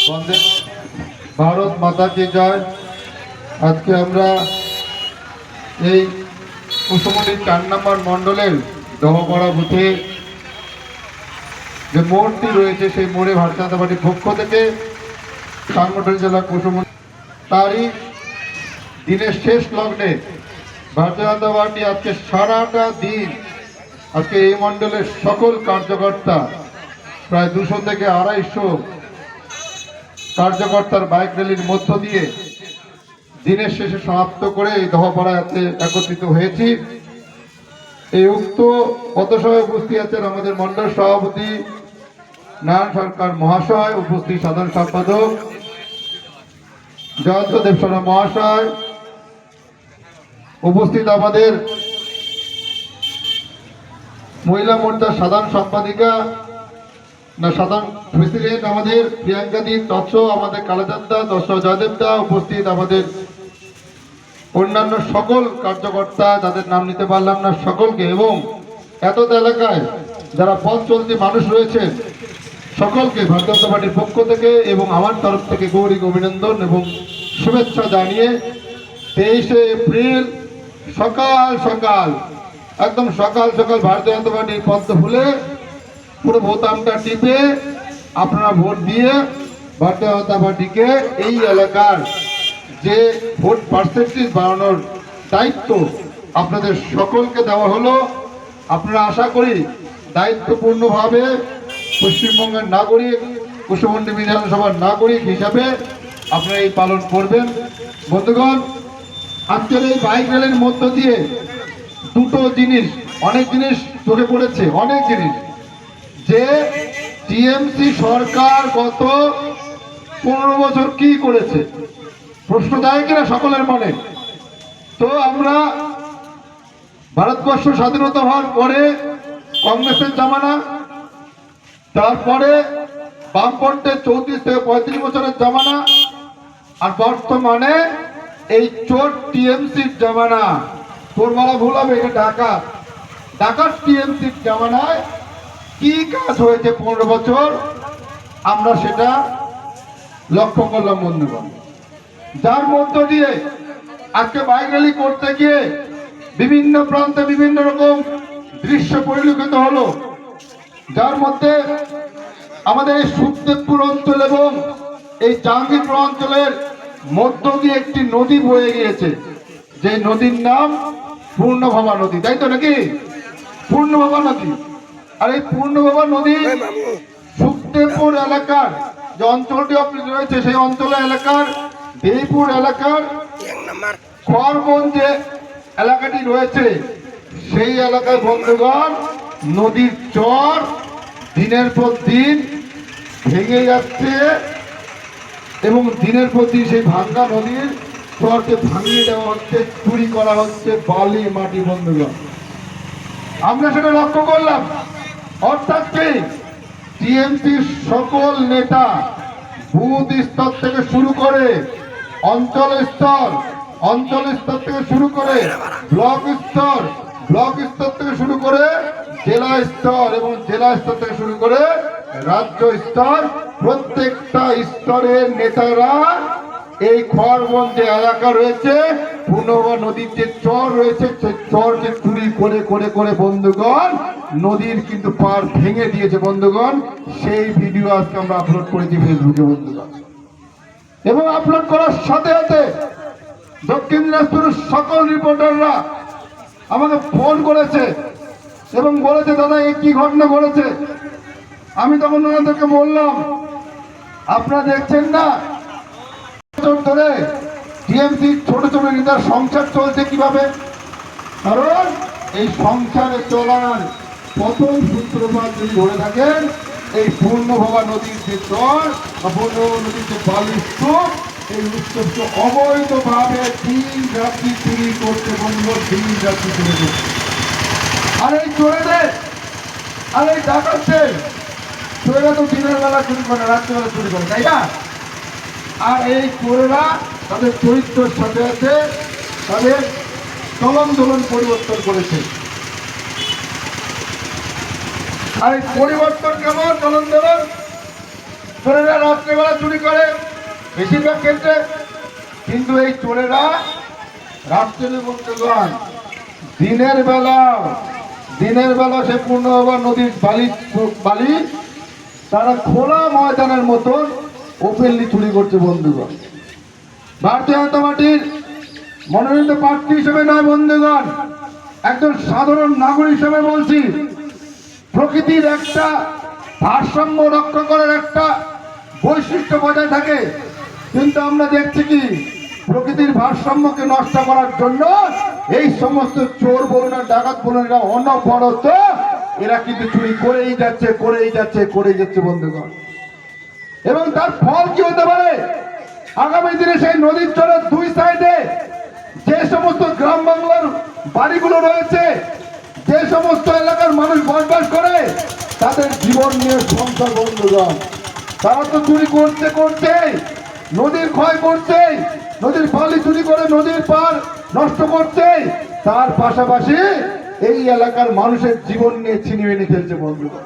বন্দে ভারত মাতা কি জয়। আজকে আমরা এই কুসুমণি 4 নম্বর মণ্ডলের দহপাড়া বুথে যে মোড়টি রয়েছে সেই মোড়ে ভারতীয় জনতা পার্টির পক্ষ থেকে সাংগঠনিক জেলা কুসুমণি তারই দিনের শেষ লগ্নে ভারতীয় জনতা পার্টি আজকে সারাটা দিন আজকে এই মণ্ডলের সকল কার্যকর্তা প্রায় 200 থেকে 250 কার্যকর্তার বাইক র্যালির মধ্য দিয়ে দিনের শেষে সমাপ্ত করে এই দহপাড়াতে একত্রিত হয়েছি। এই উক্ত পথসভায় উপস্থিত আছেন আমাদের মণ্ডল সভাপতি নারায়ণ সরকার মহাশয়, উপস্থিত সাধারণ সম্পাদক জয়ন্ত দেবসনা মহাশয়, উপস্থিত আমাদের মহিলা মোর্চার সাধারণ সম্পাদিকা সাধারণ প্রেসিডেন্ট আমাদের প্রিয়াঙ্কা দি, তৎসহ আমাদের কালাচাঁদা, তৎসহ জয়দেবদা, উপস্থিত আমাদের অন্যান্য সকল কার্যকর্তা যাদের নাম নিতে পারলাম না সকলকে, এবং এত এলাকায় যারা পথ চলতি মানুষ রয়েছেন সকলকে ভারতীয় জনতা পার্টির পক্ষ থেকে এবং আমার তরফ থেকে গৌরী অভিনন্দন এবং শুভেচ্ছা জানিয়ে 23শে এপ্রিল সকাল সকাল একদম সকাল সকাল ভারতীয় জনতা পার্টির পদ্ম ফুলে পুরো বোতামটা টিপে আপনারা ভোট দিয়ে ভারতীয় জনতা পার্টিকে এই এলাকার যে ভোট পার্সেন্টেজ বাড়ানোর দায়িত্ব আপনাদের সকলকে দেওয়া হলো। আপনারা আশা করি দায়িত্বপূর্ণভাবে পশ্চিমবঙ্গের নাগরিক, কুসুমণ্ডি বিধানসভার নাগরিক হিসাবে আপনারা এই পালন করবেন। বন্ধুগণ, আজকের এই বাইক র্যালির মধ্য দিয়ে দুটো জিনিস, অনেক জিনিস চোখে পড়েছে, অনেক জিনিস যে টিএমসি সরকার গত 15 বছর কি করেছে প্রশ্ন দেয় কিনা সকলের মনে। তো আমরা ভারতবর্ষ স্বাধীনতা হওয়ার পরে কংগ্রেসের জামানা, তারপরে বামপন্থের 34 থেকে 35 বছরের জামানা, আর বর্তমানে এই চোর টিএমসির জামানা। চোর বলা ভুল হবে, এটা ডাকাত টিএমসির জামানায় কি কাজ হয়েছে 15 বছর আমরা সেটা লক্ষ্য করলাম বন্ধুগণ, যার মধ্য দিয়ে আজকে বাইক র্যালি করতে গিয়ে বিভিন্ন প্রান্তে বিভিন্ন রকম দৃশ্য পরিলক্ষিত হলো, যার মধ্যে আমাদের এই সুখদেবপুর অঞ্চল এবং এই জাহাঙ্গীরপুর অঞ্চলের মধ্য দিয়ে একটি নদী বয়ে গিয়েছে, যে নদীর নাম পূর্ণভবা নদী, তাই তো নাকি? পূর্ণভবা নদী। আর এই পূর্ণভবা নদী সুখদেবপুর এলাকার যে অঞ্চলটি রয়েছে সেই অঞ্চলের এলাকার দেইপুর এলাকার খড়বন যে এলাকাটি রয়েছে সেই এলাকায় বন্ধুগণ নদীর চর দিনের পর দিন ভেঙে যাচ্ছে এবং দিনের পর দিন সেই ভাঙ্গা নদীর চরকে ভাঙিয়ে দেওয়া হচ্ছে, চুরি করা হচ্ছে বালি মাটি। বন্ধুগণ, আমরা সেটা লক্ষ্য করলাম। অর্থাৎ কি টিএমসির সকল নেতা বুথ স্তর থেকে শুরু করে অঞ্চল স্তর থেকে শুরু করে ব্লক স্তর থেকে শুরু করে জেলা স্তর এবং জেলা স্তর থেকে শুরু করে রাজ্য স্তর, প্রত্যেকটা স্তরের নেতারা এই খড়বন যে এলাকা রয়েছে পূর্ণভবা নদীর যে চর রয়েছে সেই চরকে চুরি করে করে করে বন্ধুগণ নদীর কিন্তু পার ভেঙে দিয়েছে। বন্ধুগণ, সেই ভিডিও আজকে আমরা আপলোড করেছি ফেসবুকে বন্ধুগণ, এবং আপলোড করার সাথে সাথে দক্ষিণ দিনাজপুরের সকল রিপোর্টাররা আমাকে ফোন করেছে এবং বলেছে দাদা এই কি ঘটনা ঘটেছে। আমি তখন ওনাদেরকে বললাম আপনারা দেখছেন না ধরে টিএমসি ছোট ছোট নেতার সংসার চলছে কিভাবে, কারণ এই সংসারে চলার প্রথম সূত্রপাত যদি ধরে থাকেন এই পূর্ণভবা নদীর যে চর বা পূর্ণভবা নদীর যে বালির স্তূপ, এই উৎসবকে অবৈধভাবে দিন রাত্রি চুরি করতে বন্ধ, দিন রাত্রি চুরি করতে। আর এই চোরেদের আর এই ডাকাতদের, চোরেরা তো দিনের বেলা চুরি করে, রাত্রিবেলা চুরি করে, তাই না? আর এই চোরেরা তাদের চরিত্রের সাথে সাথে তাদের চলন দোলন পরিবর্তন করেছে। আর এই পরিবর্তন কেমন চলন দোলন? চোরেরা রাত্রেবেলা চুরি করে বেশিরভাগ ক্ষেত্রে, কিন্তু এই চোরেরা রাত্রে বন্ধুগণ দিনের বেলা সে পূর্ণবাবা নদীর বালি তারা খোলা ময়দানের মতন ওপেনলি চুরি করছে বন্ধুগণ। ভারতীয় জনতা পার্টির মনোনীত প্রার্থী হিসেবে নয় বন্ধুগণ, একজন সাধারণ নাগরিক হিসেবে বলছি, প্রকৃতির একটা ভারসাম্য রক্ষা করার একটা বৈশিষ্ট্য বজায় থাকে, কিন্তু আমরা দেখছি কি প্রকৃতির ভারসাম্যকে নষ্ট করার জন্য এই সমস্ত চোর বলুন আর ডাকাত বলুন এরা অনবরত এরা কিন্তু চুরি করেই যাচ্ছে বন্ধুগণ। এবং তার ফল কি হতে পারে, আগামী দিনে সেই নদীর চরের দুই সাইডে যে সমস্ত গ্রাম বাংলার বাড়িগুলো রয়েছে, যে সমস্ত এলাকার মানুষ বসবাস করে, তাদের জীবন নিয়ে সংসার বন্ধুগণ। তারা তো চুরি করছে, নদীর ক্ষয় করছে, নদীর বালি চুরি করে নদীর পার নষ্ট করছে, তার পাশাপাশি এই এলাকার মানুষের জীবন নিয়ে ছিনিয়ে নিয়ে ফেলছে বন্ধুগণ।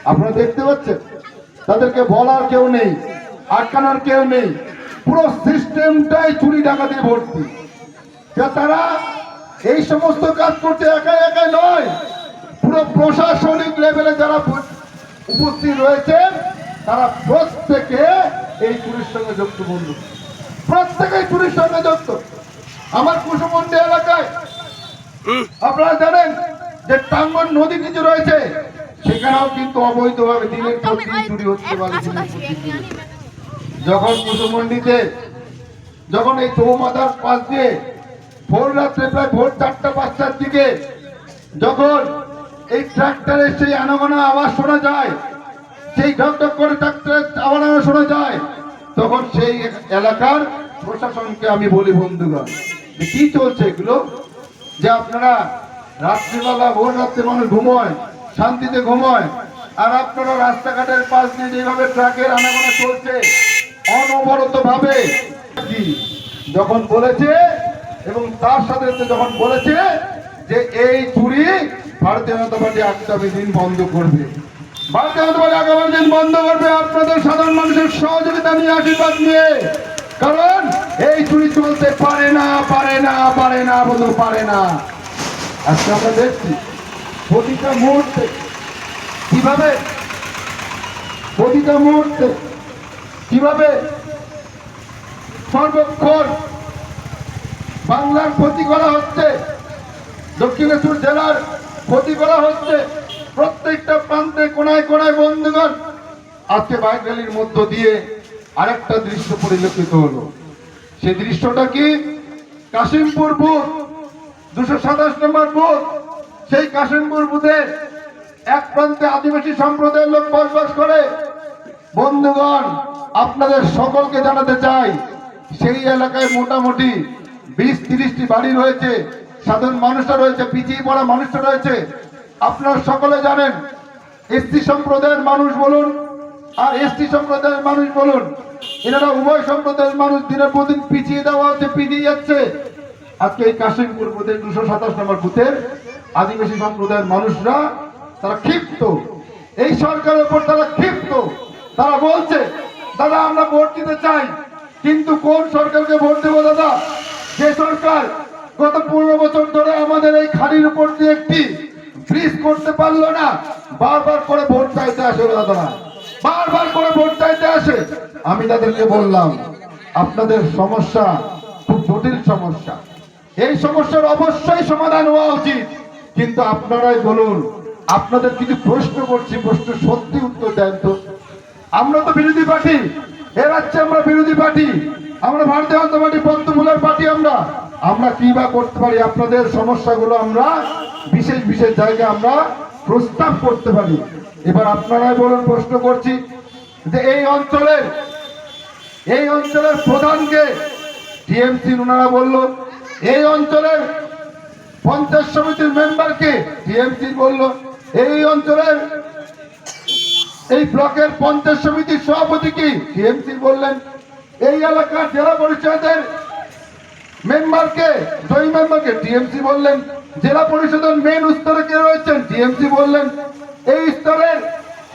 আপনারা দেখতে পাচ্ছেন, তাদেরকে বলার কেউ নেই, আটকানোর কেউ নেই, পুরো সিস্টেমটাই চুরি ডাকাতি ভর্তি। তারা এই সমস্ত কাজ করছে একা নয়, পুরো প্রশাসনিক লেভেলে যারা উপস্থিত রয়েছেন তারা প্রত্যেকে এই চুরির সঙ্গে যুক্ত বন্ধু, প্রত্যেকেই চুরির সঙ্গে যুক্ত। আমার কুসুমন্ডি এলাকায় আপনারা জানেন যে টাঙ্গন নদী কিছু রয়েছে, সেখানেও কিন্তু অবৈধভাবে দিনের পর দিন চুরি হচ্ছে। যখন কুসুমন্ডিতে যখন এই চৌমাথার পাশ দিয়ে ভোর রাত্রে প্রায় ভোর 4টা-5টার দিকে যখন এই ট্রাক্টরের সেই আনাগোনা আওয়াজ শোনা যায়, সেই ঢকঢক করে ট্রাক্টরের আওয়াজ শোনা যায়, তখন সেই এলাকার প্রশাসনকে আমি বলি বন্ধুগণ, যে কি চলছে এগুলো, যে আপনারা রাত্রিবেলা ভোর রাত্রে মানুষ ঘুমোয়, শান্তিতে ঘুমোয়, আর আপনারা রাস্তাঘাটের পাশ দিয়ে যেভাবে ট্রাকের আনাগোনা চলছে অনবরত ভাবে। যখন বলেছে এবং তার সাথে যখন বলেছে যে এই চুরি ভারতীয় জনতা পার্টি আগামী দিন বন্ধ করবে, ভারতীয় জনতা পার্টি আগামী দিন বন্ধ করবে আপনাদের সাধারণ মানুষের সহযোগিতা নিয়ে, আশীর্বাদ নিয়ে। কারণ এই চুরি চলতে পারে না বন্ধু, পারে না। আজকে আমরা দেখছি প্রতিটা মুহূর্তে কিভাবে সর্বক্ষণ বাংলার ক্ষতি করা হচ্ছে, দক্ষিণেশ্বর জেলার ক্ষতি করা হচ্ছে, প্রত্যেকটা প্রান্তে কোনায় বন্ধুগণ। আজকে বাইক র্যালির মধ্য দিয়ে আরেকটা দৃশ্য পরিলক্ষিত হলো। সেই দৃশ্যটা কি, কাশিমপুর বুথ 227 নম্বর বুথ, সেই কাশিমপুর বুথের এক প্রান্তে আদিবাসী সম্প্রদায়ের লোক বসবাস করে। বন্ধুগণ, আপনাদের সকলকে জানাতে চাই, সেই এলাকায় মোটামুটি 20-30টি বাড়ি রয়েছে, সাধারণ মানুষরা রয়েছে, পিছিয়ে পড়া মানুষরা রয়েছে। আপনারা সকলে জানেন, এসটি সম্প্রদায়ের মানুষ বলুন আর এসটি সম্প্রদায়ের মানুষ বলুন, এনারা উভয় সম্প্রদায়ের মানুষ দিনের পর দিন পিছিয়ে দেওয়া হচ্ছে, পিছিয়ে যাচ্ছে। আজকে এই কাশিমপুর বুথের 227 নম্বর বুথের আদিবাসী সম্প্রদায়ের মানুষরা তারা ক্ষিপ্ত, এই সরকারের উপর তারা ক্ষিপ্ত। তারা বলছে, দাদা আমরা ভোট দিতে চাই, কিন্তু কোন সরকারকে ভোট দেবো দাদা, যে সরকার গত 15 বছর ধরে আমাদের এই খাড়ির উপর দিয়ে একটি ব্রিজ করতে পারলো না, বারবার করে ভোট চাইতে আসে দাদা, বারবার করে ভোট চাইতে আসে। আমি তাদেরকে বললাম, আপনাদের সমস্যা খুব জটিল সমস্যা, এই সমস্যার অবশ্যই সমাধান হওয়া উচিত, কিন্তু আপনারাই বলুন, আপনাদের কিছু প্রশ্ন করছি, প্রশ্ন সত্যি উত্তর দেন তো। আমরা তো বিরোধী পার্টি, এ রাজ্যে আমরা বিরোধী পার্টি, আমরা ভারতীয় জনতা পার্টি পদ্মফুলের পার্টি। আমরা কি বা করতে পারি, আপনাদের সমস্যাগুলো আমরা বিশেষ জায়গায় আমরা প্রস্তাব করতে পারি। এবার আপনারাই বলুন, প্রশ্ন করছি যে এই অঞ্চলের প্রধানকে টিএমসি ওনারা বলল, এই অঞ্চলের পঞ্চায়েত সমিতির মেম্বারকে টিএমসি বলল, এই অঞ্চলের এই ব্লকের পঞ্চায়েত সমিতির সভাপতি কি টিএমসি বললেন, এই এলাকার জেলা পরিষদের মেম্বারকে জয়ী মেম্বারকে টিএমসি বললেন, জেলা পরিষদের মেন স্তরে কে রয়েছেন টিএমসি বললেন, এই স্তরের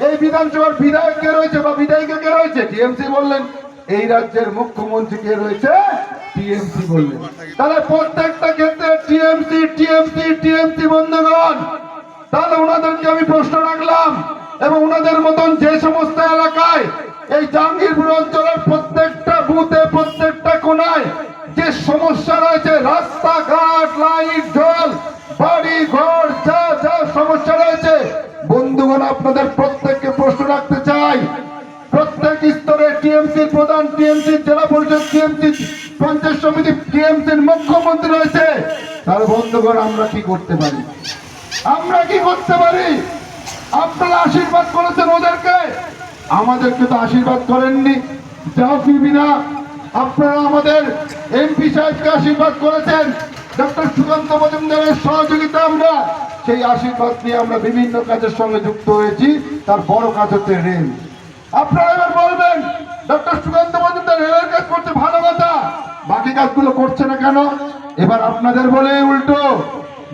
এই বিধানসভার বিধায়ক কে রয়েছে বা বিধায়িকা কে রয়েছে? টিএমসি বললেন। এই রাজ্যের মুখ্যমন্ত্রী কে রয়েছে? টিএমসি বললেন। তাহলে প্রত্যেকটা ক্ষেত্রে টিএমসি টিএমসি টিএমসি বন্ধুগণ। তাহলে ওনাদেরকে আমি প্রশ্ন রাখলাম, এবং ওনাদের মতন যে সমস্ত এলাকায় এই জাহাঙ্গীরপুর অঞ্চলের প্রত্যেকটা বুথে প্রত্যেকটা কোনায় যে সমস্যা রয়েছে, রাস্তাঘাট, লাইট, জল, বাড়ি ঘর, যা যা সমস্যা রয়েছে বন্ধুগণ, আপনাদের প্রত্যেককে প্রশ্ন রাখতে চাই। প্রত্যেক স্তরে টিএমসির প্রধান, টিএমসির জেলা পরিষদ, টিএমসি পঞ্চায়েত সমিতি, টিএমসির মুখ্যমন্ত্রী রয়েছে। তাহলে বন্ধুগণ আমরা কি করতে পারি? আমরা কি করতে পারি? আপনারা আশীর্বাদ করেছেন ওদেরকে, আমাদেরকে তো আশীর্বাদ করেননি। যাও ফিরবি না। আপনারা আমাদের এমপি সাহেবকে আশীর্বাদ করেছেন, ডক্টর সুকান্ত মজুমদারের সহযোগিতা আমরা সেই আশীর্বাদ নিয়ে আমরা বিভিন্ন কাজের সঙ্গে যুক্ত হয়েছি। তার বড় কাজ হচ্ছে রেল। আপনারা এবার বলবেন ডক্টর সুকান্ত মজুমদার রেলের কাজ করছে, ভালো কথা, বাকি কাজগুলো করছে না কেন? এবার আপনাদের বলে উল্টো,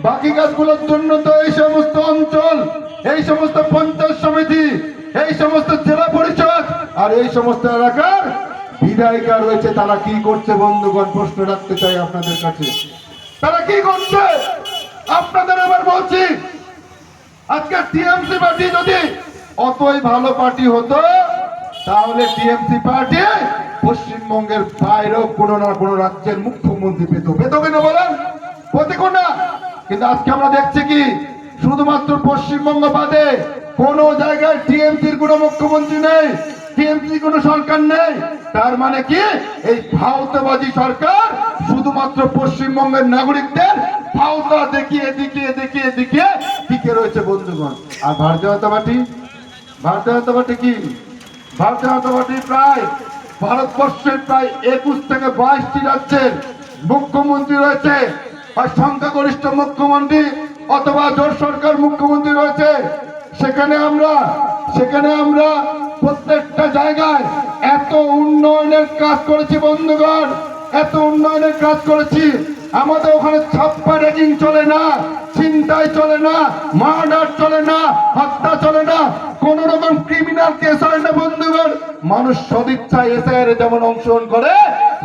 বাকি কাজগুলোর জন্য তো এই সমস্ত অঞ্চল, এই সমস্ত পঞ্চায়েত সমিতি, এই সমস্ত জেলা পরিষদ আর এই সমস্ত এলাকার বিধায়িকা রয়েছে। তারা কি করছে বন্ধুগণ? প্রশ্ন রাখতে চাই আপনাদের কাছে, তারা কি করছে? আপনাদের এবার বলছি, আজকে টিএমসি পার্টি যদি অতই ভালো পার্টি হতো, তাহলে টিএমসি পার্টি পশ্চিমবঙ্গের বাইরেও কোনো না কোনো রাজ্যের মুখ্যমন্ত্রী পেত কিনা বলেন? প্রতিকূল না। কিন্তু আজকে আমরা দেখছি কি, শুধুমাত্র পশ্চিমবঙ্গ বাদে কোন জায়গায় টিএমসির কোনো মুখ্যমন্ত্রী নেই, টিএমসি কোনো সরকার নেই। তার মানে কি, এই ভাওতাবাজি সরকার শুধুমাত্র পশ্চিমবঙ্গের নাগরিকদের ভাওতা দেখিয়ে দেখিয়ে দেখিয়ে দেখিয়ে টিকে রয়েছে বন্ধুগণ। আর ভারতীয় জনতা পার্টি, ভারতীয় জনতা পার্টি কি? ভারতীয় জনতা পার্টি প্রায় ভারতবর্ষের প্রায় 21 থেকে 22টি রাজ্যের মুখ্যমন্ত্রী রয়েছে, আর সংখ্যাগরিষ্ঠ মুখ্যমন্ত্রী অথবা জোট সরকার মুখ্যমন্ত্রী রয়েছে। সেখানে আমরা প্রত্যেকটা জায়গায় এত উন্নয়নের কাজ করেছি বন্ধুগণ, এত উন্নয়নের কাজ করেছি। আমাদের ওখানে ছাপ্পা রেগিং চলে না, ছিনতাই চলে না, মার্ডার চলে না, হত্যা চলে না, কোন রকম ক্রিমিনাল কেস হয় না বন্ধুগণ। মানুষ সদিচ্ছায় এসআইআর যেমন অংশগ্রহণ করে,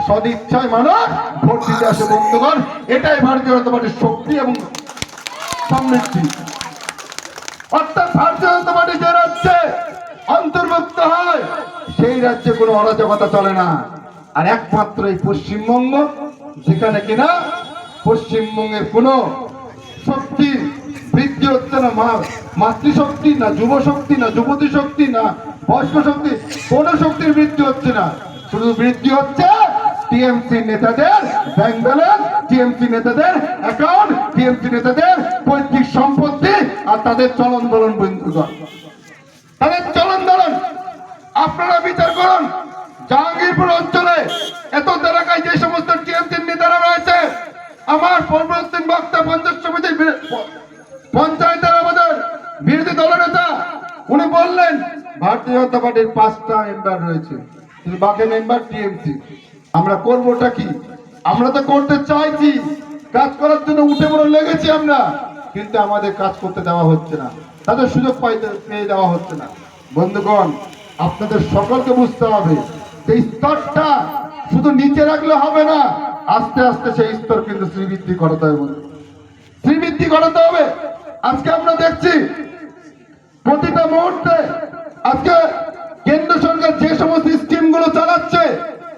সদিচ্ছায় মানুষ ভোট দিতে আসে বন্ধুগণ। এটাই ভারতীয় জনতা পার্টির শক্তি এবং সমৃদ্ধি। অর্থাৎ ভারতীয় জনতা পার্টি যে রাজ্যে অন্তর্ভুক্ত হয়, সেই রাজ্যে কোনো অরাজকতা চলে না। আর একমাত্র এই পশ্চিমবঙ্গ, যেখানে কিনা পশ্চিমবঙ্গের কোনো শক্তি বৃদ্ধি হচ্ছে না, মাতৃশক্তি না, যুব শক্তি না, যুবতী শক্তি না, বয়স্ক শক্তি, কোনো শক্তির বৃদ্ধি হচ্ছে না। শুধু বৃদ্ধি হচ্ছে টিএমসি নেতাদের ব্যাংক ব্যালেন্স, টিএমসি নেতাদের অ্যাকাউন্ট, টিএমসি নেতাদের পৈতৃক সম্পত্তি আর তাদের চলন দলন বন্ধুগণ, তাদের চলন দলন। আপনারা বিচার করুন, জাহাঙ্গীরপুর অঞ্চলে এত এলাকায় যে সমস্ত টিএমসির নেতারা রয়েছে, আমার পরবর্তী বক্তা পঞ্চায়েত সমিতির পঞ্চায়েতের আমাদের বিরোধী দলনেতা, উনি বললেন ভারতীয় জনতা পার্টির 5টা মেম্বার রয়েছে, কিন্তু বাকি মেম্বার টিএমসি। আমরা করবোটা কি? আমরা তো করতে চাইছি, কাজ করার জন্য উঠে পড়ে লেগেছি আমরা, কিন্তু আমাদের কাজ করতে দেওয়া হচ্ছে না, তাদের সুযোগ পেয়ে দেওয়া হচ্ছে না। বন্ধুগণ, আপনাদের সকলকে বুঝতে হবে, এই স্তরটা শুধু নিচে রাখলে হবে না, আস্তে আস্তে সেই স্তর কিন্তু শ্রীবৃদ্ধি করাতে হবে, শ্রীবৃদ্ধি করাতে হবে। আজকে আমরা দেখছি প্রতিটা মুহূর্তে, আজকে কেন্দ্র সরকার যে সমস্ত স্কিমগুলো চালাচ্ছে,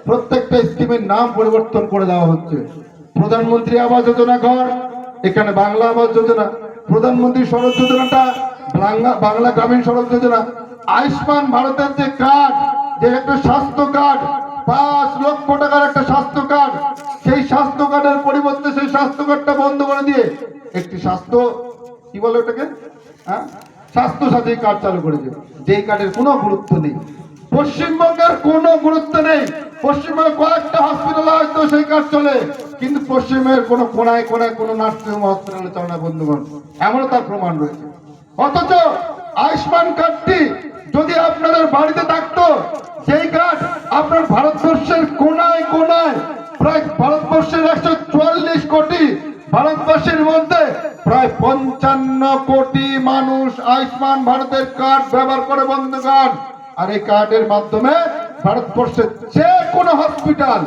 প্রত্যেকটা স্কিমের নাম পরিবর্তন করে দেওয়া হচ্ছে। প্রধানমন্ত্রী আবাস যোজনা ঘর, এখানে বাংলা আবাস যোজনা, প্রধানমন্ত্রী সড়ক যোজনাটা বাংলা গ্রামীণ সড়ক যোজনা, আয়ুষ্মান ভারতের যে কার্ড, যে একটা স্বাস্থ্য কার্ড, 5 লক্ষ টাকার একটা স্বাস্থ্য কার্ড, সেই স্বাস্থ্য কার্ডের পরিবর্তে সেই স্বাস্থ্য কার্ডটা বন্ধ করে দিয়ে একটি স্বাস্থ্য, কি বলে ওটাকে, স্বাস্থ্য সাথী কার্ড চালু করেছে, যেই কার্ডের কোনো গুরুত্ব নেই। পশ্চিমবঙ্গের কোনো গুরুত্ব নেই। পশ্চিমবঙ্গে কয়েকটা হসপিটাল হয়তো সেই কার্ড চলে, কিন্তু পশ্চিমবঙ্গের কোনো কোনায় কোনায় কোনো নার্সিংহোম হসপিটালে চলে না বন্ধুগণ, এমনও তার প্রমাণ রয়েছে। অথচ আয়ুষ্মান কার্ডটি যদি আপনাদের বাড়িতে থাকতো, সেই কার্ড আপনার ভারতবর্ষের কোনায় কোনায়, প্রায় ভারতবর্ষের 144 কোটি ভারতবর্ষের মধ্যে প্রায় 55 কোটি মানুষ আয়ুষ্মান আয়ুষ্মান ভারতের কার্ড ব্যবহার করে বন্ধুগণ। আর এই কার্ডের মাধ্যমে ভারতবর্ষের যে কোনো হসপিটাল,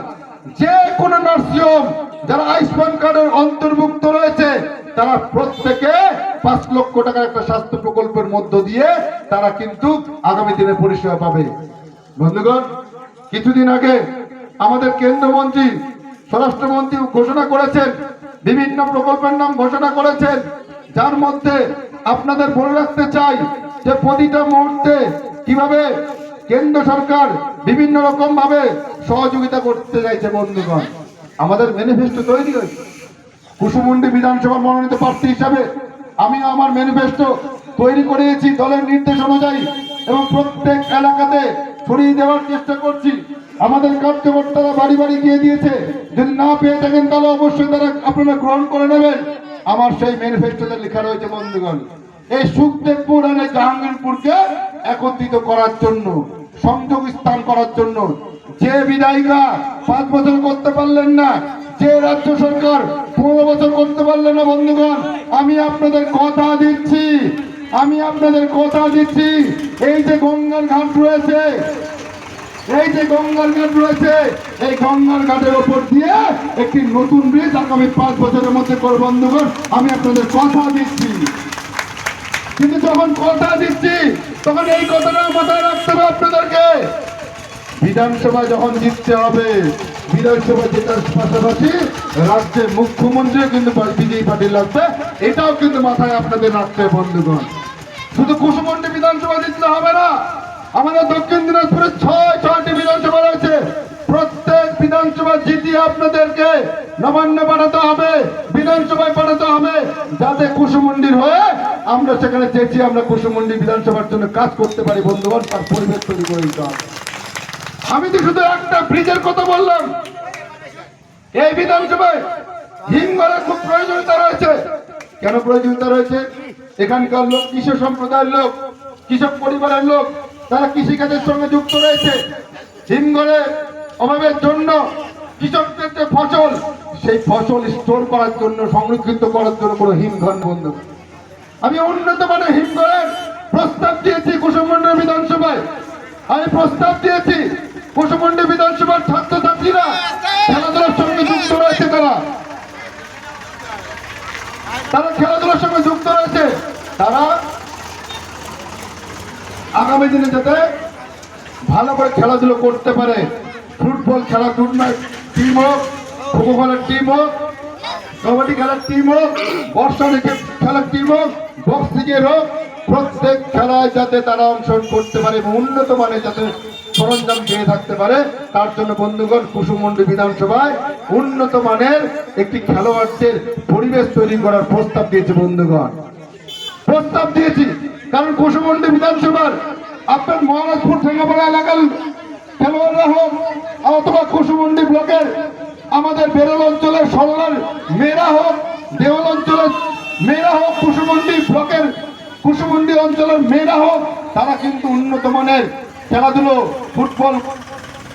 যে কোনো নার্সিং হোম যারা আয়ুষ্মান কার্ডের অন্তর্ভুক্ত রয়েছে তারা প্রত্যেকে 5 লক্ষ টাকার একটা স্বাস্থ্য প্রকল্পের মধ্য দিয়ে তারা কিন্তু আগামী দিনে পরিষেবা পাবে। বন্ধুগণ, কিছুদিন আগে আমাদের কেন্দ্রমন্ত্রী, স্বরাষ্ট্রমন্ত্রী ঘোষণা করেছেন, বিভিন্ন প্রকল্পের নাম ঘোষণা করেছেন, যার মধ্যে আপনাদের বলে রাখতে চাই যে প্রতিটা মুহূর্তে কিভাবে কেন্দ্র সরকার বিভিন্ন রকম ভাবে সহযোগিতা করতে চাইছে। বন্ধুগণ, আমাদের ম্যানিফেস্টো তৈরি হয়েছে। কুসুমুন্ডি বিধানসভার মনোনীত প্রার্থী হিসাবে আমিও আমার ম্যানিফেস্টো তৈরি করেছি দলের নির্দেশ অনুযায়ী, এবং প্রত্যেক এলাকাতে ছড়িয়ে দেওয়ার চেষ্টা করছি। আমাদের কার্যকর্তারা বাড়ি বাড়ি গিয়ে দিয়েছে, যদি না পেয়ে থাকেন তাহলে অবশ্যই তারা আপনারা গ্রহণ করে নেবেন। আমার সেই ম্যানিফেস্টোতে লেখা রয়েছে বন্ধুগণ, এই সুখদেবপুর আর এই জাহাঙ্গীরপুরকে একত্রিত করার জন্য, সংযোগ স্থান করার জন্য। যে বিধায়িকা 5 বছর করতে পারলেন না, যে রাজ্য সরকার 15 বছর করতে পারলেন না, বন্ধুগণ আমি আপনাদের কথা দিচ্ছি, এই যে গঙ্গার ঘাট রয়েছে, এই গঙ্গার ঘাটের ওপর দিয়ে একটি নতুন ব্রিজ আগামী 5 বছরের মধ্যে করে। বন্ধুগণ, আমি আপনাদের কথা দিচ্ছি, কিন্তু যখন কথা দিচ্ছি তখন এই কথাটা মাথায় রাখতে হবে আপনাদেরকে। বিধানসভা যখন জিততে হবে, বিধানসভা জেতার পাশাপাশি রাজ্যের মুখ্যমন্ত্রীও কিন্তু বিজেপি পার্টি লাগবে, এটাও কিন্তু মাথায় আপনাদের রাখতে হবে। বন্ধুগণ, শুধু কুসুমুন্ডি বিধানসভা জিতলে হবে না, আমাদের দক্ষিণ দিনাজপুরে 6টি বিধানসভা রয়েছে। প্রত্যেক বিধানসভা জিতিয়ে আপনাদেরকে নবান্নে পাঠাতে হবে, বিধানসভায় পাঠাতে হবে, যাতে কুসুমুন্ডির হয়ে আমরা সেখানে চেয়েছি আমরা কুসুমুন্ডি বিধানসভার জন্য কাজ করতে পারি। বন্ধুগণ, তার পরিবেশ তৈরি করে দিতে হবে। আমি তো শুধু একটা ব্রিজের কথা বললাম। এই বিধানসভায় হিমঘরের খুব প্রয়োজনীয়তা রয়েছে। কেন প্রয়োজনীয়তা রয়েছে? এখানকার লোক কৃষক সম্প্রদায়ের লোক, কৃষক পরিবারের লোক, তারা কৃষিকাজের সঙ্গে যুক্ত রয়েছে। হিমঘরের অভাবের জন্য কৃষকদের যে ফসল, সেই ফসল স্টোর করার জন্য, সংরক্ষিত করার জন্য কোনো হিমঘর বন্ধ। আমি উন্নত মানের হিমঘরের প্রস্তাব দিয়েছি কুসুমুন্ডি বিধানসভায়। আমি প্রস্তাব দিয়েছি কুসুমুন্ডি বিধানসভার ছাত্রছাত্রীরা খেলাধুলার সঙ্গে যুক্ত রয়েছে, তারা খেলাধুলার সঙ্গে যুক্ত রয়েছে, তারা আগামী দিনে যাতে ভালো করে খেলাধুলো করতে পারে। ফুটবল খেলা টিম হোক, খোখো খেলার টিম হোক, কবাডি খেলার টিম হোক, বর্ষা খেলার টিম হোক, বক্সিংয়ের হোক, প্রত্যেক খেলায় যাতে তারা অংশগ্রহণ করতে পারে এবং উন্নত মানের যাতে সরঞ্জাম পেয়ে থাকতে পারে, তার জন্য বন্ধুগণ কুসুমুন্ডি বিধানসভায় উন্নত মানের একটি খেলোয়াড়দের পরিবেশ তৈরি করার প্রস্তাব দিয়েছে। বন্ধুগণ, প্রস্তাব দিয়েছি কারণ কুসুমুন্ডি বিধানসভার আপনার মহারাজপুর ঠেঙ্গাপাড়া এলাকার খেলোয়াড়রা হোক, অথবা কুসুমুন্ডি ব্লকের আমাদের বেরোল অঞ্চলের সরলার মেয়েরা হোক, দেওয়াল অঞ্চলের মেয়েরা হোক, কুসুমুন্ডি ব্লকের কুসুমুন্ডি অঞ্চলের মেয়েরা হোক, তারা কিন্তু উন্নত মানের খেলাধুলো, ফুটবল,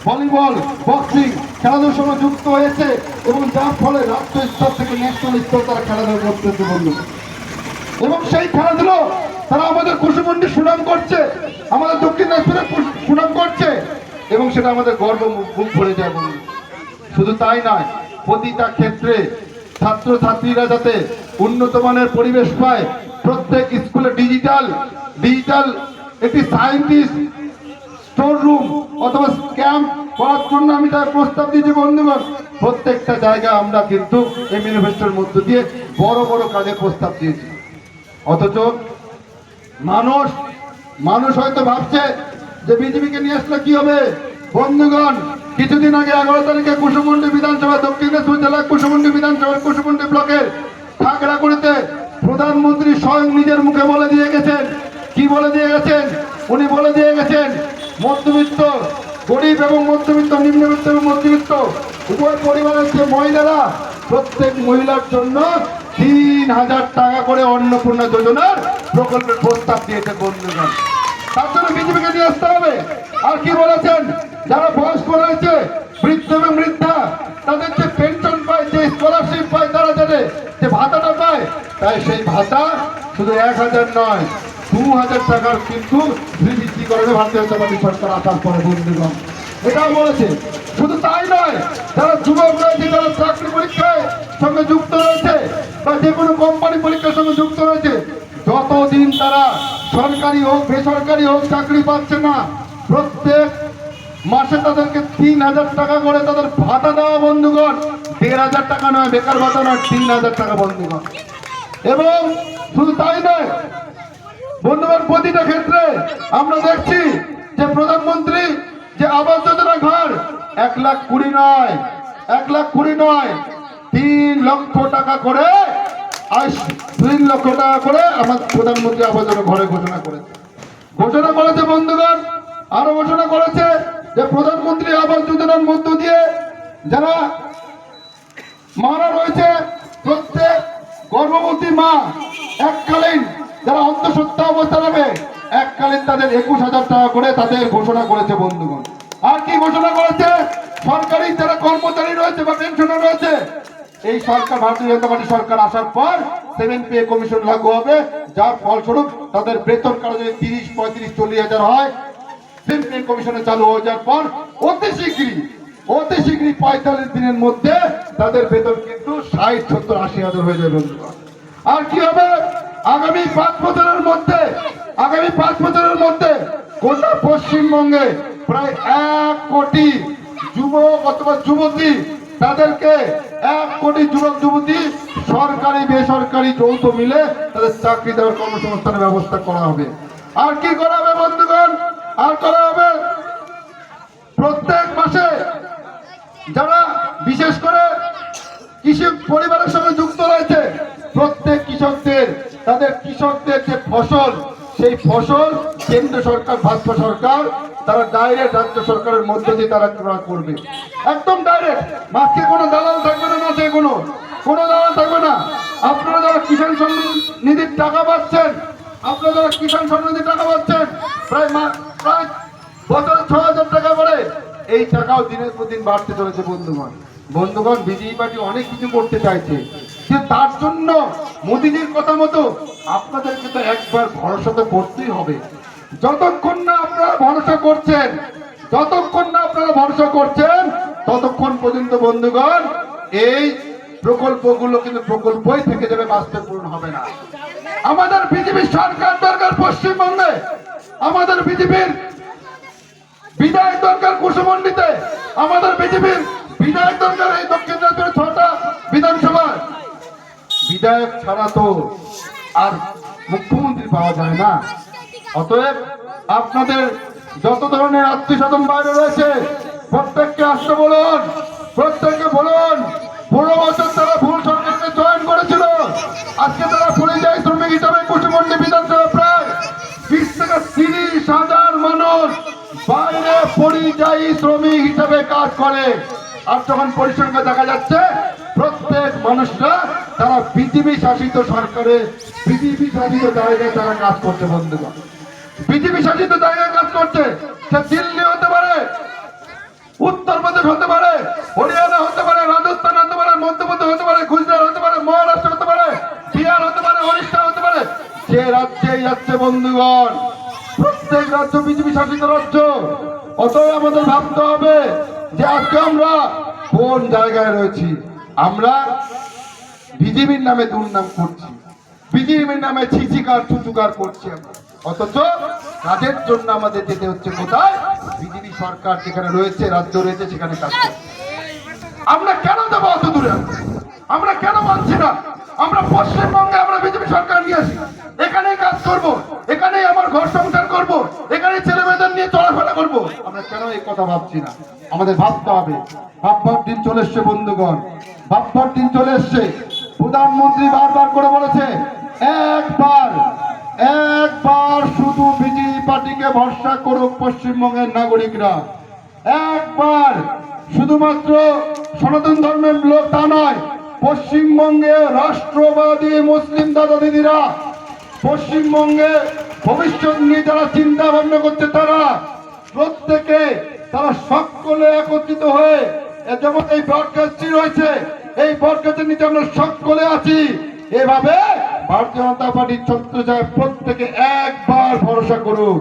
ভলিবল, বক্সিং খেলাধুলোর সঙ্গে যুক্ত হয়েছে, এবং যার ফলে রাজ্য স্তর থেকে ন্যাশনাল স্তর তারা খেলাধুলো করতেছে। বন্ধু, এবং সেই খেলাধুলো তারা আমাদের কুসুমুন্ডি সুনাম করছে, আমাদের দক্ষিণ দিনাজপুরে সুনাম করছে, এবং সেটা আমাদের গর্ব মুখ ভরে যায়। বন্ধু, শুধু তাই নয়, প্রতিটা ক্ষেত্রে ছাত্রছাত্রীরা যাতে উন্নত মানের পরিবেশ পায়, প্রত্যেক স্কুলে ডিজিটাল একটি সায়েন্টিস্ট স্টোর রুম অথবা ক্যাম্প করার জন্য আমি তার প্রস্তাব দিয়েছি। বন্ধুগণ, প্রত্যেকটা জায়গায় আমরা কিন্তু এই ম্যানিফেস্টোর মধ্য দিয়ে বড় বড় কাজের প্রস্তাব দিয়েছি। অথচ মানুষ হয়তো ভাবছে যে বিজেপিকে নিয়ে আসলে কি হবে। বন্ধুগণ, কিছুদিন আগে 11 তারিখে কুসুমুন্ডি বিধানসভা, দক্ষিণ দিনাজপুর জেলার কুসুমুন্ডি বিধানসভার কুসুমুন্ডি ব্লকের খাগড়াকুড়িতে প্রধানমন্ত্রী স্বয়ং নিজের মুখে বলে দিয়ে গেছেন। কি বলে দিয়ে গেছেন? উনি বলে দিয়ে গেছেন মধ্যবিত্ত, গরিব এবং মধ্যবিত্ত, নিম্নবিত্ত এবং মধ্যবিত্ত উভয় পরিবারের যে মহিলারা, প্রত্যেক মহিলার জন্য 3000 টাকা করে অন্নপূর্ণা যোজনার প্রকল্পের প্রস্তাব দিয়েছে। বন্ধুগণ, তার জন্য বিজেপিকে নিয়ে আসতে হবে। আর কি বলেছেন? যারা বয়স্ক রয়েছে, বৃদ্ধ এবং বৃদ্ধা, তাদের যে পেনশন পায়, যে স্কলারশিপ পায়, তারা যাতে যে ভাতাটা পায়, তাই সেই ভাতা শুধু 1000 নয়, 2000 টাকার কিন্তু বৃদ্ধি করে ভারতীয় জনতা পার্টি সরকার আসার পরে বন্ধুগণ এটাও বলেছে। শুধু তাই নয়, যারা যুবক রয়েছে, যারা চাকরি পরীক্ষায় সঙ্গে যুক্ত রয়েছে বা যে কোনো কোম্পানি পরীক্ষার সঙ্গে যুক্ত রয়েছে, যতদিন তারা সরকারি হোক বেসরকারি হোক চাকরি পাচ্ছে না, প্রত্যেক মাসে তাদেরকে 3000 টাকা করে তাদের ভাতা দেওয়া বন্ধুগণ। 1500 টাকা নয়, বেকার ভাতা নয়, 3000 টাকা বন্ধুগণ। এবং শুধু তাই নয় বন্ধুগণ, প্রতিটা ক্ষেত্রে আমরা দেখছি যে প্রধানমন্ত্রী যে আবাস যোজনা ঘর 1,20,000 নয়, 1,20,000 নয়, 3 লক্ষ টাকা করে, আজ 3 লক্ষ টাকা করে আমার প্রধানমন্ত্রী আবাস যোজনা ঘরে ঘোষণা করেছে বন্ধুগণ। আরো ঘোষণা করেছে যে প্রধানমন্ত্রী আবাস যোজনার মধ্য দিয়ে যারা মারা রয়েছে, প্রত্যেক গর্ভবতী মা এককালীন যারা অন্তঃসত্ত্বা অবস্থা নেবে, এককালীন তাদের 21,000 টাকা করে তাদের ঘোষণা করেছে বন্ধুগণ। আর কি ঘোষণা করেছে? সরকারি যারা কর্মচারী রয়েছে বা পেনশনার রয়েছে, এই সরকার ভারতীয় জনতা পার্টি সরকার আসার পর 7 পে কমিশন লাগু হবে, যার ফলস্বরূপ তাদের বেতন কারো যদি 30, 35, 40,000 হয়, 7 পে কমিশনে চালু হয়ে যাওয়ার পর অতি শীঘ্রই 45 দিনের মধ্যে তাদের বেতন কিন্তু 60, 70, 80,000 হয়ে যাবে বন্ধুগণ। আর কি হবে? আগামী 5 বছরের মধ্যে গোটা পশ্চিমবঙ্গে প্রায় 1 কোটি যুবক অথবা যুবতী, তাদেরকে 1 কোটি যুবক যুবতী সরকারি বেসরকারি যৌথ মিলে তাদের চাকরি দেওয়ার কর্মসংস্থানের ব্যবস্থা করা হবে। আর কি করা হবে বন্ধুগণ? আর করা হবে প্রত্যেক মাসে যারা বিশেষ করে কৃষক পরিবারের সঙ্গে যুক্ত রয়েছে, প্রত্যেক কৃষকদের যে ফসল, সেই ফসল কেন্দ্র সরকার ভারত সরকার তারা ডাইরেক্ট রাজ্য সরকারের মধ্যে দিয়ে তারা ক্রয় করবে, একদম ডাইরেক্ট। মাঝে কোনো দালাল থাকবে না, মাঝে কোনো দালাল থাকবে না। আপনারা যারা কিষাণ সম্মান নিধির টাকা পাচ্ছেন, প্রায় বছরে 6,000 টাকা করে, এই টাকাও দিনের পর দিন বাড়তে চলেছে বন্ধুগণ। বিজেপি পার্টি অনেক কিছু করতে চাইছে, কিন্তু তার জন্য মোদীজির কথা মতো আপনাদেরকে তো একবার ভরসা তো করতেই হবে। যতক্ষণ না আপনারা ভরসা করছেন ততক্ষণ পর্যন্ত বন্ধুগণ এই প্রকল্পগুলো কিন্তু প্রকল্পই থেকে যাবে, বাস্তব পূরণ হবে না। আমাদের বিজেপির সরকার দরকার পশ্চিমবঙ্গে, আমাদের বিজেপির বিধায়ক দরকার কুশমন্ডিতে, আমাদের বিজেপির বিধায়ক দরকার এই দক্ষিণ দিনাজপুরের 6টা বিধানসভা। বিধায়ক ছাড়া তো আর মুখ্যমন্ত্রী পাওয়া যায় না। অতএব আপনাদের যত ধরনের আত্মীয়স্বজন বাইরে রয়েছে, প্রত্যেককে আসতে বলুন, 15 বছর তারা ভুল সরকারকে জয়েন করেছিল, আজকে তারা পরিযায়ী শ্রমিক হিসাবে কুশমন্ডি বিধানসভা প্রায় 20 থেকে 30,000 মানুষ বাইরে পরিযায়ী শ্রমিক হিসাবে কাজ করে। আর যখন পরিসংখ্যান দেখা যাচ্ছে, প্রত্যেক মানুষরা তারা বিজেপি শাসিত সরকারে বিজেপি শাসিত জায়গায় তারা কাজ করছে বন্ধুগণ। বিজেপি শাসিত জায়গায় কাজ করছে, সে দিল্লি হতে পারে, উত্তরপ্রদেশ হতে পারে, হরিয়ানা হতে পারে, রাজস্থান হতে পারে, মধ্যপ্রদেশ হতে পারে, গুজরাট হতে পারে, মহারাষ্ট্র হতে পারে, বিহার হতে পারে, ওড়িশা হতে পারে, যে রাজ্যেই যাচ্ছে বন্ধুগণ, প্রত্যেক রাজ্য বিজেপি শাসিত রাজ্য। অতএব আমাদের ভাবতে হবে যে আজকে আমরা কোন জায়গায় রয়েছি। আমরা বিজেপির নামে দুর্নাম করছি, বিজেপির নামে ছিচিকার চুচুকার করছি আমরা, অথচ কাজের জন্য আমাদের যেতে হচ্ছে কোথায়? বিজেপি সরকার যেখানে রয়েছে, রাজ্য রয়েছে, সেখানে কাজ করছে। আমরা কেন যাবো অত দূরে? আমরা কেন মানছি না? আমরা পশ্চিমবঙ্গে আমরা বিজেপি সরকার নিয়ে আসি, এখানেই কাজ করব, এখানেই আমার ঘর সংসার করব, এখানেই ছেলে মেয়েদের নিয়ে চলাফেরা করব। আমরা কেন এই কথা ভাবছি না? আমাদের ভাবতে হবে। ভাববার দিন চলে এসছে বন্ধুগণ, ভাববার দিন চলে এসছে। প্রধানমন্ত্রী বারবার করে বলেছে, একবার শুধু বিজেপি পার্টিকে ভরসা করুক পশ্চিমবঙ্গের নাগরিকরা। একবার শুধুমাত্র সনাতন ধর্মের লোক তা নয়, পশ্চিমবঙ্গে রাষ্ট্রবাদী মুসলিম দাদা দিদিরা, পশ্চিমবঙ্গে ভবিষ্যৎ নিয়ে যারা চিন্তা ভাবনা করছে, তারা প্রত্যেকে তারা সকলে একত্রিত হয়ে, যেমন এই ব্রডকাস্টটি রয়েছে, এই ব্রডকাস্টের নিচে আমরা সকলে আছি, এভাবে ভারতীয় জনতা পার্টির ছত্রছায় প্রত্যেকে একবার ভরসা করুক।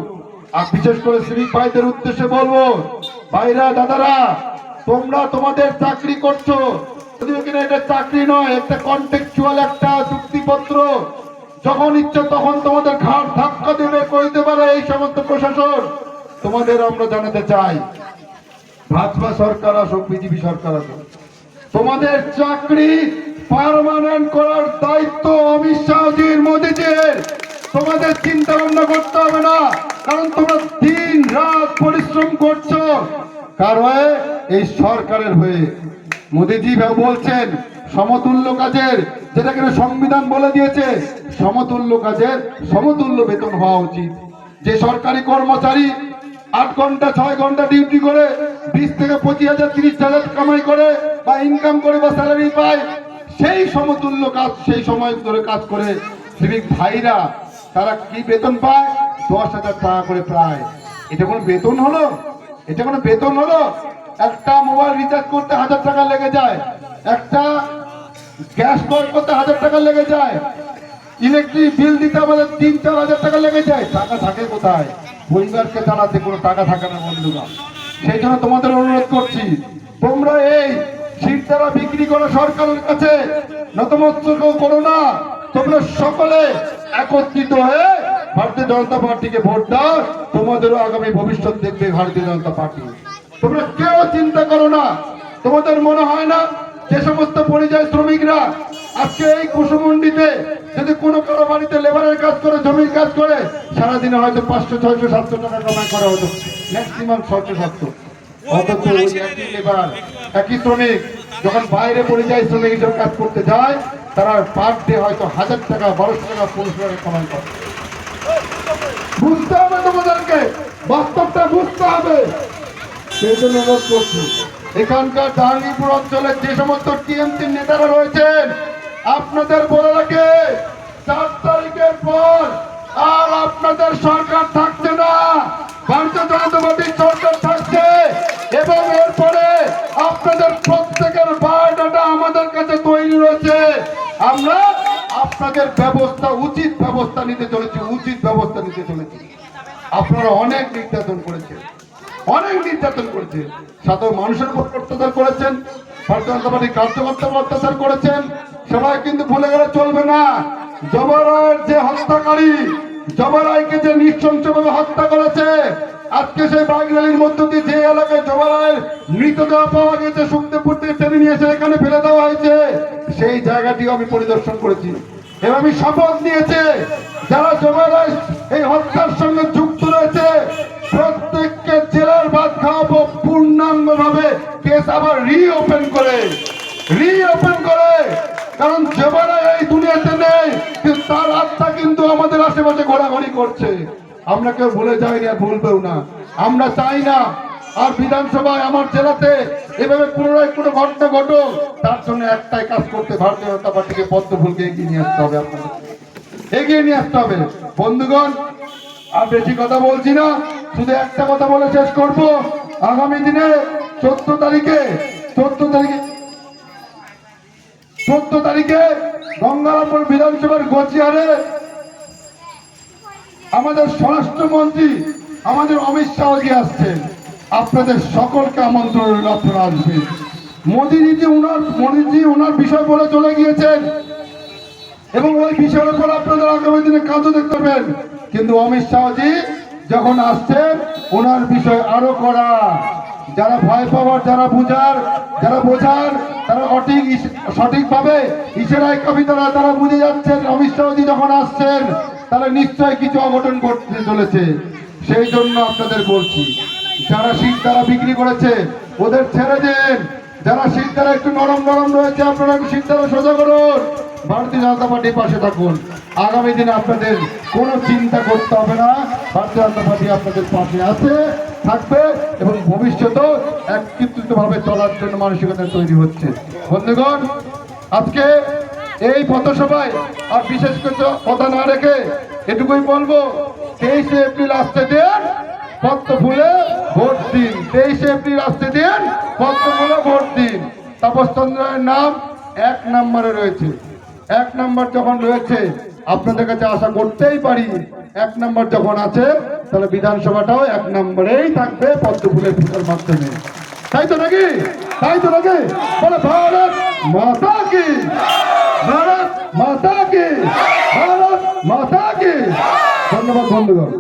আর বিশেষ করে শ্রমিক ভাইদের উদ্দেশ্যে বলবো, ভাইরা দাদারা, তোমরা তোমাদের চাকরি করছো, যদিও কিনা এটা চাকরি নয়, একটা কন্ট্রাকচুয়াল একটা চুক্তিপত্র। যখন ইচ্ছে তখন তোমাদের ঘাট ধাক্কা দেবে করতে পারে এই সমস্ত প্রশাসন। তোমাদের আমরা জানাতে চাই, ভাজপা সরকার আসুক, বিজেপি সরকার আসুক, তোমাদের চাকরি পার্মানেন্ট করার দায়িত্ব অমিত শাহজির, মোদীজির। তোমাদের চিন্তা ভাবনা করতে হবে না, কারণ তোমরা দিন রাত পরিশ্রম করছো কার হয়ে? এই সরকারের হয়ে। মোদীজি বলছেন সমতুল্য কাজের, যেটা কিনা সংবিধান বলে দিয়েছে, সমতুল্য কাজের সমতুল্য বেতন হওয়া উচিত। যে সরকারি কর্মচারী 8 ঘন্টা 6 ঘন্টা ডিউটি করে 20 থেকে 25,000 30,000 কামাই করে বা ইনকাম করে বা স্যালারি পায়, সেই সমতুল্য কাজ সেই সময় ধরে কাজ করে শ্রমিক ভাইরা তারা কি বেতন পায়? 10,000 টাকা করে প্রায়। এটা কোনো বেতন হলো? এটা কোনো বেতন হলো? একটা মোবাইল রিচার্জ করতে 1000 টাকা লেগে যায়, একটা গ্যাস ক্রয় করতে 1000 টাকা লেগে যায়, ইলেকট্রিক বিল দিতে আমাদের 3-4 হাজার টাকা লেগে যায়। টাকা থাকে কোথায়? পরিবারকে চালাতে কোনো টাকা থাকে না বন্ধুরা। সেই জন্য তোমাদের অনুরোধ করছি, তোমরা এই শিরদাঁড়া বিক্রি করে সরকারের কাছে নতমস্তক করো না। তোমরা সকলে একত্রিত হয়ে ভারতীয় জনতা পার্টিকে ভোট দাও। তোমাদেরও আগামী ভবিষ্যৎ দেখবে ভারতীয় জনতা পার্টি। তোমরা কেউ চিন্তা করো না। তোমাদের মনে হয় না যে সমস্ত পরিযায়ী শ্রমিকরা আজকে এই কুসুমন্ডিতে যদি কোনো কারো বাড়িতে লেবারের কাজ করে, জমির কাজ করে, সারাদিনে হয়তো 500 600 700 টাকা কামাই করা হতো, ম্যাক্সিমাম 600-700। অথচ ওই একই লেবার একই শ্রমিক যখন বাইরে পরিযায়ী শ্রমিক হিসেবে কাজ করতে যায়, তারা পার ডে হয়তো 1000 টাকা 1200 টাকা 1500 টাকা কামাই করে। বুঝতে হবে তোমাদেরকে, বাস্তবটা বুঝতে হবে। সেই জন্য অনুরোধ করছি, এখানকার জাহাঙ্গীরপুর অঞ্চলের যে সমস্ত টিএমসির নেতারা রয়েছেন, আপনাদের বলে রাখে 4 তারিখের পর আর আপনাদের সরকার থাকছে না, ভারতীয় জনতা পার্টির সরকার থাকছে। এবং এরপরে আপনাদের প্রত্যেকের বায়োডাটা আমাদের কাছে তৈরি রয়েছে। আমরা আপনাদের ব্যবস্থা, উচিত ব্যবস্থা নিতে চলেছি, উচিত ব্যবস্থা নিতে চলেছি। আপনারা অনেক নির্যাতন করেছেন, অনেক নির্যাতন করেছে, সাধারণ মানুষের উপর অত্যাচার করেছেন, ভারতীয় জনতা পার্টির কার্যকর্তার অত্যাচার করেছেন। সবাই কিন্তু ভুলে গেলে চলবে না, জবা রায়ের যে হত্যাকারী, জবা রায়কে যে নৃশংসভাবে হত্যা করেছে, আজকে সেই বাইক র্যালির মধ্য দিয়ে যে এলাকায় জবা রায়ের মৃতদেহ পাওয়া গেছে, শুকদেপুর থেকে টেনে নিয়ে এসে এখানে ফেলে দেওয়া হয়েছে, সেই জায়গাটিও আমি পরিদর্শন করেছি। এবং আমি শপথ নিয়েছে, যারা জবা রায় এই হত্যার সঙ্গে যুক্ত রয়েছে প্রত্যেককে জেলার ভাত খাওয়াবো পূর্ণাঙ্গ ভাবে, কেস আবার রিওপেন করে। কারণ জবারা এই দুনিয়াতে নেই, কিন্তু তার আত্মা কিন্তু আমাদের আশেপাশে ঘোরাঘুরি করছে। আমরা কেউ ভুলে যাইনি আর ভুলবেও না। আমরা চাই না আর বিধানসভায় আমার জেলাতে এভাবে পুনরায় কোনো ঘটনা ঘটুক। তার জন্য একটাই কাজ করতে, ভারতীয় জনতা পার্টিকে পদ্মফুলকে এগিয়ে নিয়ে আসতে হবে, আপনাদের এগিয়ে নিয়ে আসতে হবে। বন্ধুগণ, আর বেশি কথা বলছি না, শুধু একটা কথা বলে শেষ করব। আগামী দিনে 14 তারিখে গঙ্গারামপুর বিধানসভার গোচিয়ারে আমাদের স্বরাষ্ট্রমন্ত্রী আমাদের অমিত শাহজি আসছেন। আপনাদের সকলকে আমন্ত্রণ রইল, আপনারা আসবেন। মোদীজি ওনার বিষয় বলে চলে গিয়েছেন এবং ওই বিষয়ের উপর আপনাদের আগামী দিনে কাজও দেখতে পাবেন। কিন্তু অমিত শাহজি যখন আসছেন, ওনার বিষয় আরো কড়া। যারা ভয় পাওয়ার, যারা বোঝার তারা সঠিকভাবে ইশারায় কবিতারা তারা বুঝে যাচ্ছেন অমিত শাহজি যখন আসছেন, তাহলে নিশ্চয় কিছু অঘটন ঘটতে চলেছে। সেই জন্য আপনাদের বলছি, যারা শিরদাঁড়া বিক্রি করেছে ওদের ছেড়ে দেন। যারা শিরদাঁড়া একটু নরম রয়েছে, আপনারা শিরদাঁড়া সোজা করুন, ভারতীয় জনতা পার্টির পাশে থাকুন। আগামী দিনে আপনাদের কোনো চিন্তা করতে হবে না, ভারতীয় জনতা পার্টি আপনাদের পাশে আছে, থাকবে এবং ভবিষ্যতেও একত্রিতভাবে চলার জন্য মানসিকতা তৈরি হচ্ছে। বন্ধুগণ, আজকে এই পথসভায় আর বিশেষ কিছু কথা না রেখে এটুকুই বলবো, 23শে এপ্রিল আসতে দিন, পদ্মফুলে ভোট দিন। 23শে এপ্রিল আসতে দিন, পদ্মফুলে ভোট দিন। তাপস চন্দ্রের নাম 1 নম্বরে রয়েছে। 1 নম্বর যখন রয়েছে, আপনাদের কাছে আশা করতেই পারি 1 নম্বর যখন আছে তাহলে বিধানসভাটাও 1 নম্বরেই থাকবে পদ্ম ফুলের পুজোর মাধ্যমে। তাই তো নাকি? তাই তো নাকি? বলে ভারত মাতা কি, ভারত মাতা কি, ভারত মাতা কি। ধন্যবাদ বন্ধুগণ।